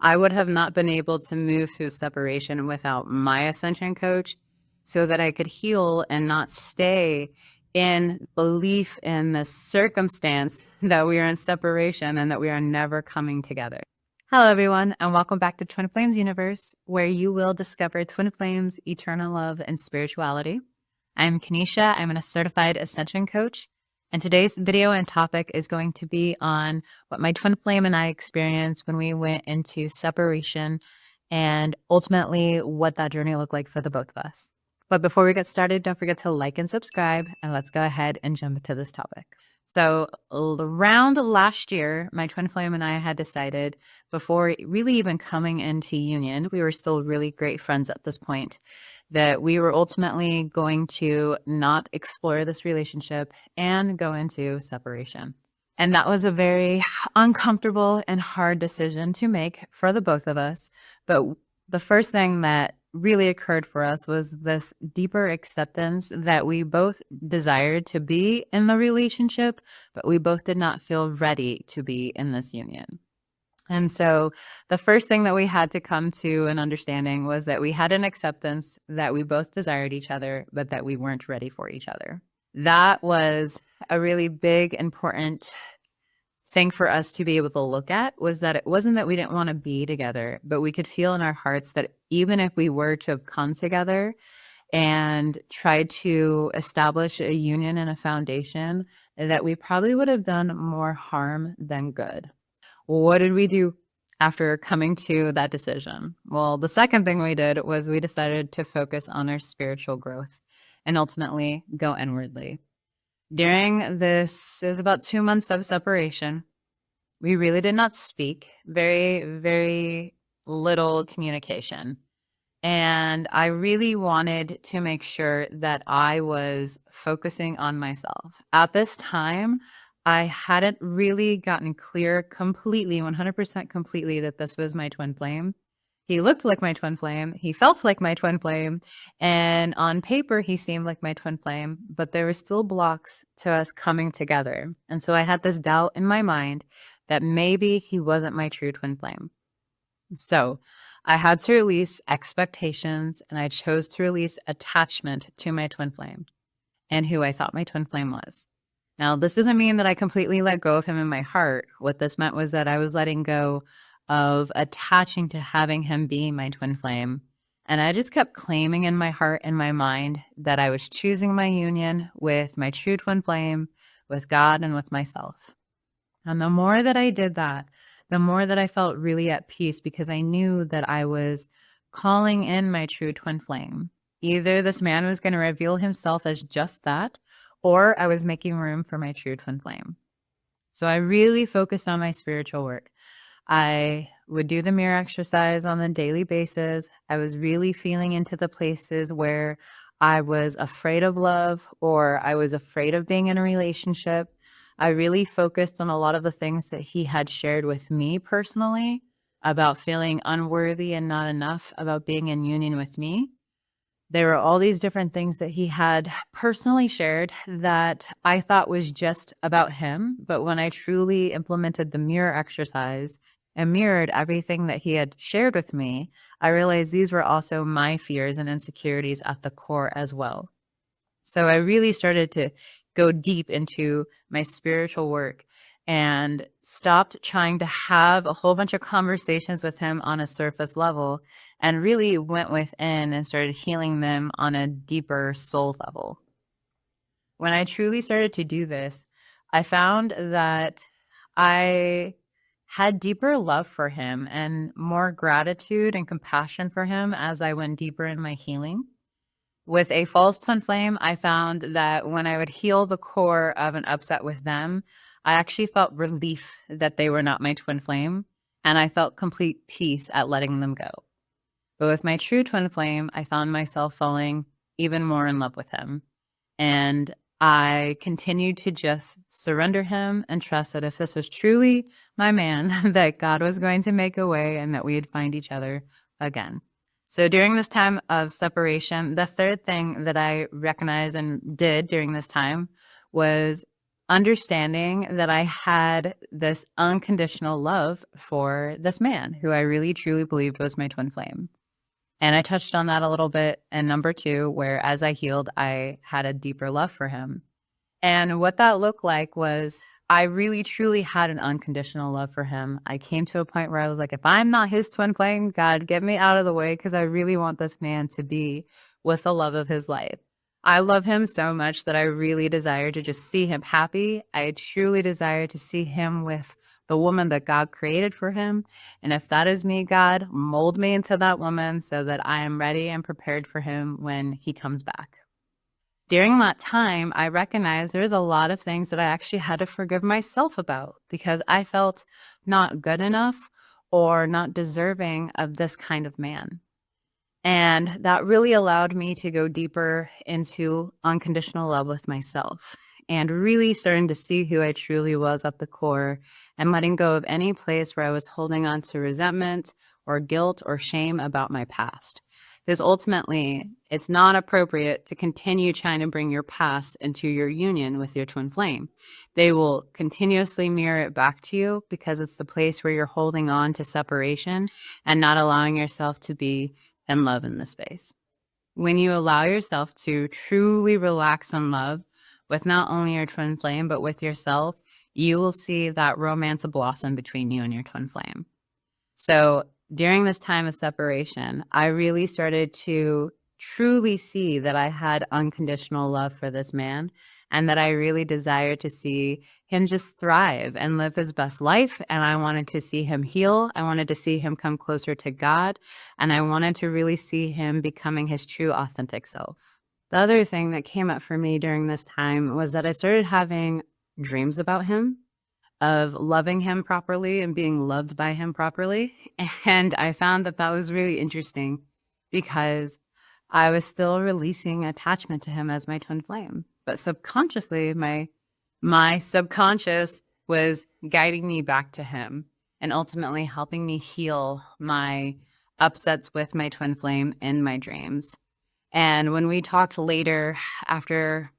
I would have not been able to move through separation without my Ascension Coach so that I could heal and not stay in belief in the circumstance that we are in separation and that we are never coming together. Hello, everyone, and welcome back to Twin Flames Universe, where you will discover twin flames, eternal love, and spirituality. I'm Kenesha. I'm a certified Ascension Coach, and today's video and topic is going to be on what my twin flame and I experienced when we went into separation and ultimately what that journey looked like for the both of us. But before we get started, don't forget to like and subscribe, and let's go ahead and jump into this topic. So around last year, my twin flame and I had decided, before really even coming into union, we were still really great friends at this point, that we were ultimately going to not explore this relationship and go into separation. And that was a very uncomfortable and hard decision to make for the both of us. But the first thing that really occurred for us was this deeper acceptance that we both desired to be in the relationship, but we both did not feel ready to be in this union. And so the first thing that we had to come to an understanding was that we had an acceptance that we both desired each other, but that we weren't ready for each other. That was a really big, important thing for us to be able to look at, was that it wasn't that we didn't want to be together, but we could feel in our hearts that even if we were to have come together and tried to establish a union and a foundation, that we probably would have done more harm than good. What did we do after coming to that decision? Well, the second thing we did was we decided to focus on our spiritual growth and ultimately go inwardly. During this, it was about 2 months of separation. We really did not speak, very, very little communication. And I really wanted to make sure that I was focusing on myself. At this time, I hadn't really gotten clear completely, 100% completely, that this was my twin flame. He looked like my twin flame. He felt like my twin flame. And on paper, he seemed like my twin flame, but there were still blocks to us coming together. And so I had this doubt in my mind that maybe he wasn't my true twin flame. So I had to release expectations, and I chose to release attachment to my twin flame and who I thought my twin flame was. Now, this doesn't mean that I completely let go of him in my heart. What this meant was that I was letting go of attaching to having him be my twin flame. And I just kept claiming in my heart and my mind that I was choosing my union with my true twin flame, with God, and with myself. And the more that I did that, the more that I felt really at peace, because I knew that I was calling in my true twin flame. Either this man was going to reveal himself as just that, or I was making room for my true twin flame. So I really focused on my spiritual work. I would do the mirror exercise on a daily basis. I was really feeling into the places where I was afraid of love, or I was afraid of being in a relationship. I really focused on a lot of the things that he had shared with me personally about feeling unworthy and not enough about being in union with me. There were all these different things that he had personally shared that I thought was just about him. But when I truly implemented the mirror exercise and mirrored everything that he had shared with me, I realized these were also my fears and insecurities at the core as well. So I really started to go deep into my spiritual work and stopped trying to have a whole bunch of conversations with him on a surface level, and really went within and started healing them on a deeper soul level. When I truly started to do this, I found that I had deeper love for him and more gratitude and compassion for him as I went deeper in my healing. With a false twin flame, I found that when I would heal the core of an upset with them, I actually felt relief that they were not my twin flame, and I felt complete peace at letting them go. But with my true twin flame, I found myself falling even more in love with him. And I continued to just surrender him and trust that if this was truly my man, that God was going to make a way and that we would find each other again. So during this time of separation, the third thing that I recognized and did during this time was understanding that I had this unconditional love for this man who I really truly believed was my twin flame. And I touched on that a little bit in number 2, where as I healed, I had a deeper love for him. And what that looked like was I really truly had an unconditional love for him. I came to a point where I was like, if I'm not his twin flame, God, get me out of the way, because I really want this man to be with the love of his life. I love him so much that I really desire to just see him happy. I truly desire to see him with the woman that God created for him. And if that is me, God, mold me into that woman so that I am ready and prepared for him when he comes back. During that time, I recognized there's a lot of things that I actually had to forgive myself about because I felt not good enough or not deserving of this kind of man. And that really allowed me to go deeper into unconditional love with myself and really starting to see who I truly was at the core and letting go of any place where I was holding on to resentment or guilt or shame about my past. Because ultimately, it's not appropriate to continue trying to bring your past into your union with your twin flame. They will continuously mirror it back to you because it's the place where you're holding on to separation and not allowing yourself to be in love in this space. When you allow yourself to truly relax in love with not only your twin flame, but with yourself, you will see that romance blossom between you and your twin flame. So during this time of separation, I really started to truly see that I had unconditional love for this man and that I really desired to see him just thrive and live his best life. And I wanted to see him heal. I wanted to see him come closer to God. And I wanted to really see him becoming his true, authentic self. The other thing that came up for me during this time was that I started having dreams about him, of loving him properly and being loved by him properly. And I found that that was really interesting because I was still releasing attachment to him as my twin flame. But subconsciously, my subconscious was guiding me back to him and ultimately helping me heal my upsets with my twin flame in my dreams. And when we talked later after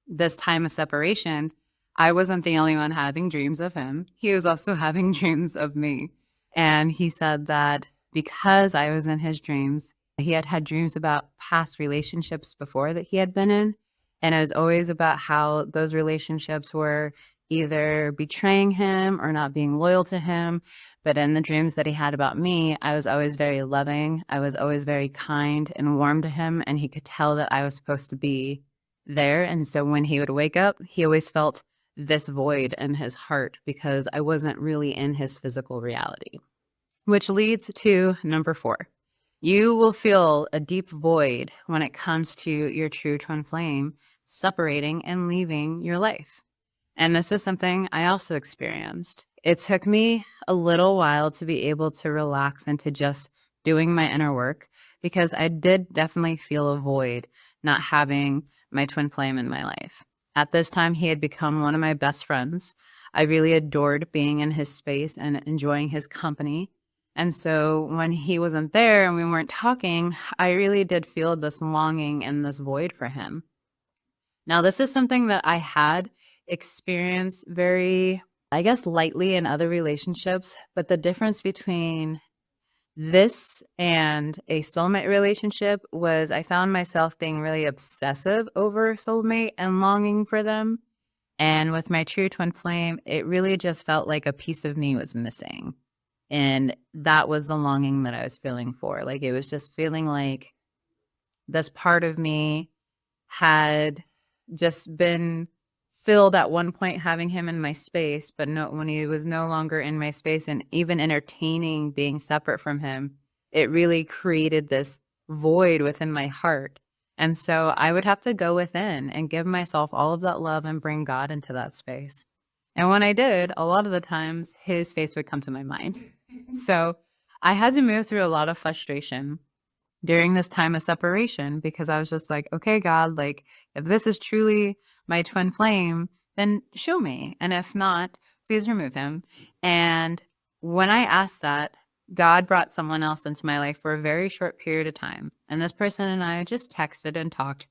this time of separation, I wasn't the only one having dreams of him. He was also having dreams of me. And he said that because I was in his dreams, he had had dreams about past relationships before that he had been in. And it was always about how those relationships were either betraying him or not being loyal to him. But in the dreams that he had about me, I was always very loving. I was always very kind and warm to him. And he could tell that I was supposed to be there. And so when he would wake up, he always felt this void in his heart because I wasn't really in his physical reality. Which leads to number 4. You will feel a deep void when it comes to your true twin flame separating and leaving your life. And this is something I also experienced. It took me a little while to be able to relax into just doing my inner work because I did definitely feel a void not having my twin flame in my life. At this time, he had become one of my best friends. I really adored being in his space and enjoying his company. And so when he wasn't there and we weren't talking, I really did feel this longing and this void for him. Now, this is something that I had experienced very, I guess, lightly in other relationships, but the difference between this and a soulmate relationship was I found myself being really obsessive over soulmate and longing for them. And with my true twin flame, it really just felt like a piece of me was missing. And that was the longing that I was feeling for. Like it was just feeling like this part of me had just been filled at one point having him in my space, but when he was no longer in my space and even entertaining being separate from him, it really created this void within my heart. And so I would have to go within and give myself all of that love and bring God into that space. And when I did, a lot of the times his face would come to my mind. So I had to move through a lot of frustration during this time of separation because I was just like, okay, God, like if this is truly my twin flame, then show me. And if not, please remove him. And when I asked that, God brought someone else into my life for a very short period of time. And this person and I just texted and talked.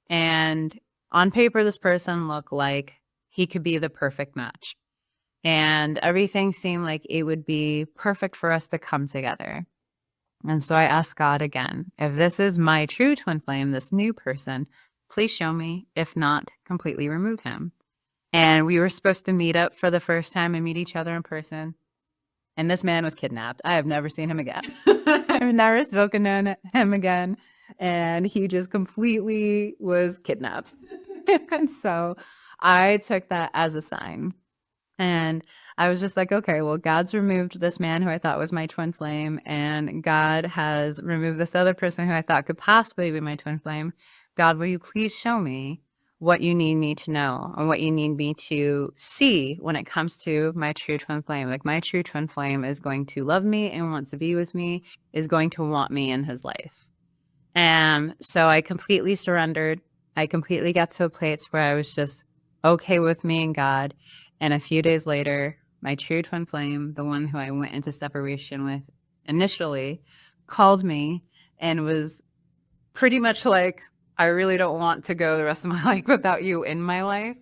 And on paper, this person looked like he could be the perfect match. And everything seemed like it would be perfect for us to come together. And so I asked God again, if this is my true twin flame, this new person, please show me. If not, completely remove him. And we were supposed to meet up for the first time and meet each other in person. And this man was kidnapped. I have never seen him again. I've never spoken to him again. And he just completely was kidnapped. And so I took that as a sign. And I was just like, okay, well, God's removed this man who I thought was my twin flame, and God has removed this other person who I thought could possibly be my twin flame. God, will you please show me what you need me to know and what you need me to see when it comes to my true twin flame? Like, my true twin flame is going to love me and want to be with me, is going to want me in his life. And so I completely surrendered. I completely got to a place where I was just okay with me and God. And a few days later, my true twin flame, the one who I went into separation with initially, called me and was pretty much like, I really don't want to go the rest of my life without you in my life.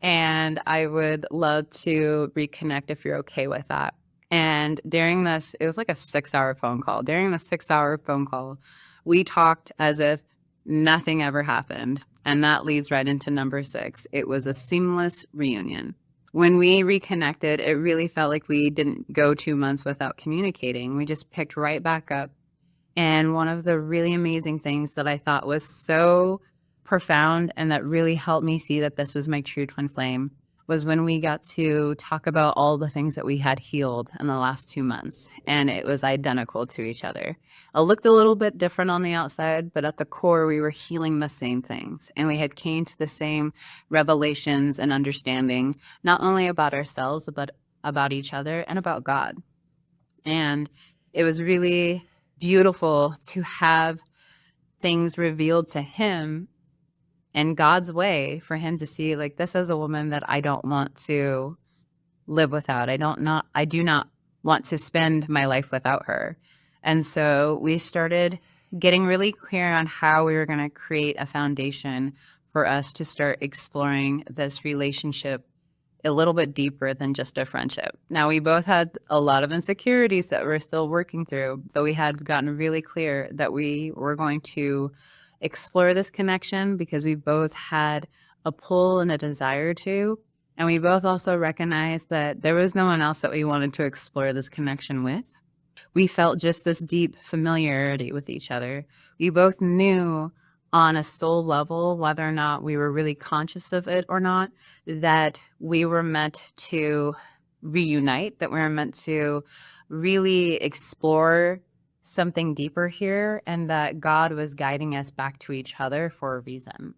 And I would love to reconnect if you're okay with that. And during this, it was like a 6-hour phone call. During the 6-hour phone call, we talked as if nothing ever happened. And that leads right into number 6. It was a seamless reunion. When we reconnected, it really felt like we didn't go 2 months without communicating. We just picked right back up. And one of the really amazing things that I thought was so profound and that really helped me see that this was my true twin flame was when we got to talk about all the things that we had healed in the last 2 months. And it was identical to each other. It looked a little bit different on the outside, but at the core, we were healing the same things. And we had came to the same revelations and understanding, not only about ourselves, but about each other and about God. And it was really beautiful to have things revealed to him in God's way, for him to see, like, this is a woman that I don't want to live without. I do not want to spend my life without her. And so we started getting really clear on how we were going to create a foundation for us to start exploring this relationship a little bit deeper than just a friendship. Now, we both had a lot of insecurities that we're still working through, but we had gotten really clear that we were going to explore this connection because we both had a pull and a desire to. And we both also recognized that there was no one else that we wanted to explore this connection with. We felt just this deep familiarity with each other. We both knew on a soul level, whether or not we were really conscious of it or not, that we were meant to reunite, that we were meant to really explore something deeper here, and that God was guiding us back to each other for a reason.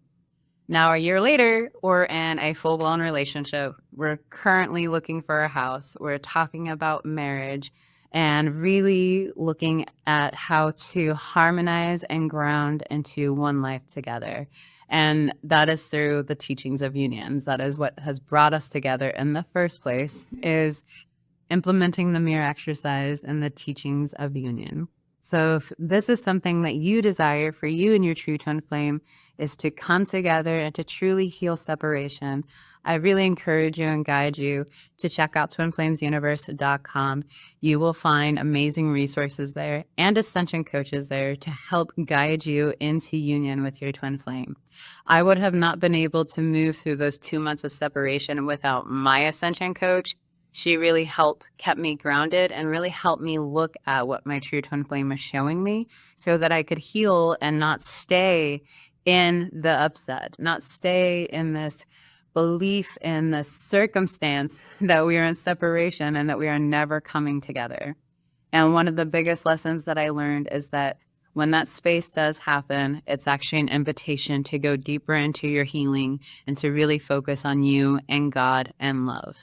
Now, a year later, we're in a full-blown relationship. We're currently looking for a house. We're talking about marriage and really looking at how to harmonize and ground into one life together. And that is through the teachings of unions. That is what has brought us together in the first place, is implementing the mirror exercise and the teachings of union. So if this is something that you desire for you and your true twin flame, is to come together and to truly heal separation, I really encourage you and guide you to check out twinflamesuniverse.com. You will find amazing resources there and Ascension coaches there to help guide you into union with your twin flame. I would have not been able to move through those 2 months of separation without my Ascension coach. She really kept me grounded and really helped me look at what my true twin flame was showing me so that I could heal and not stay in the upset, not stay in this belief in the circumstance that we are in separation and that we are never coming together. And one of the biggest lessons that I learned is that when that space does happen, it's actually an invitation to go deeper into your healing and to really focus on you and God and love.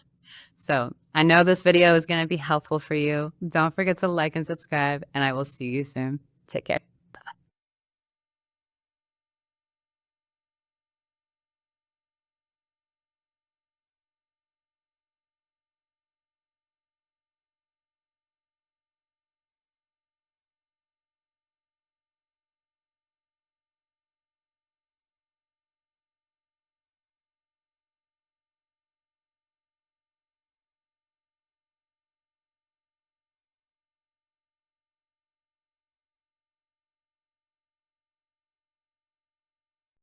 So I know this video is going to be helpful for you. Don't forget to like and subscribe, and I will see you soon. Take care.